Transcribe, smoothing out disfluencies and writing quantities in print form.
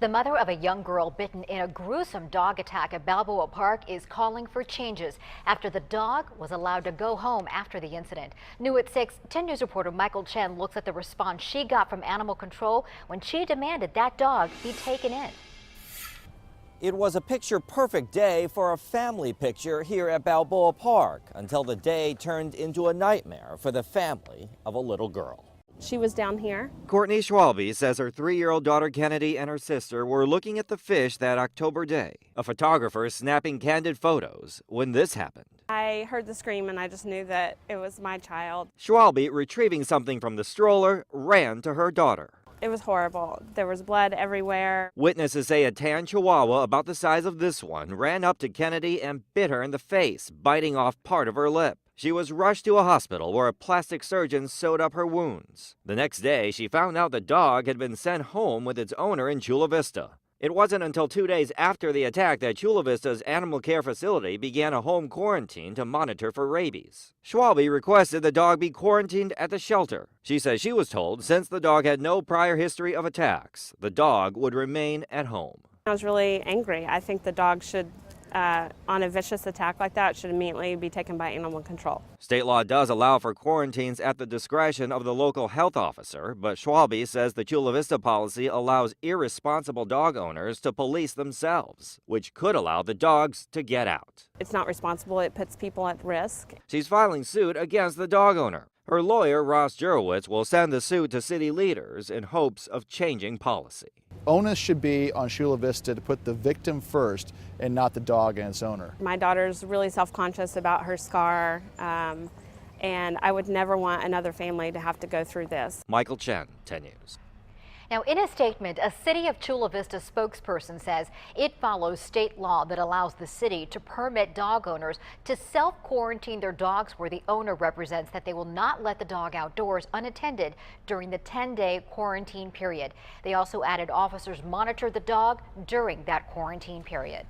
The mother of a young girl bitten in a gruesome dog attack at Balboa Park is calling for changes after the dog was allowed to go home after the incident. New at 6, 10 News reporter Michael Chen looks at the response she got from animal control when she demanded that dog be taken in. It was a picture-perfect day for a family picture here at Balboa Park until the day turned into a nightmare for the family of a little girl. She was down here. Courtney Schwalbe says her 3-year-old daughter Kennedy and her sister were looking at the fish that October day. A photographer snapping candid photos when this happened. I heard the scream and I just knew that it was my child. Schwalbe, retrieving something from the stroller, ran to her daughter. It was horrible. There was blood everywhere. Witnesses say a tan chihuahua about the size of this one ran up to Kennedy and bit her in the face, biting off part of her lip. She was rushed to a hospital where a plastic surgeon sewed up her wounds. The next day, she found out the dog had been sent home with its owner in Chula Vista. It wasn't until 2 days after the attack that Chula Vista's animal care facility began a home quarantine to monitor for rabies. Schwalbe requested the dog be quarantined at the shelter. She says she was told since the dog had no prior history of attacks, the dog would remain at home. I was really angry. I think the dog should, on a vicious attack like that, should immediately be taken by animal control. State law does allow for quarantines at the discretion of the local health officer, but Schwalbe says the Chula Vista policy allows irresponsible dog owners to police themselves, which could allow the dogs to get out. It's not responsible. It puts people at risk. She's filing suit against the dog owner. Her lawyer, Ross Jurowitz, will send the suit to city leaders in hopes of changing policy. Onus should be on Chula Vista to put the victim first and not the dog and its owner. My daughter's really self-conscious about her scar, and I would never want another family to have to go through this. Michael Chen, 10 News. Now, in a statement, a City of Chula Vista spokesperson says it follows state law that allows the city to permit dog owners to self-quarantine their dogs where the owner represents that they will not let the dog outdoors unattended during the 10-day quarantine period. They also added officers monitor the dog during that quarantine period.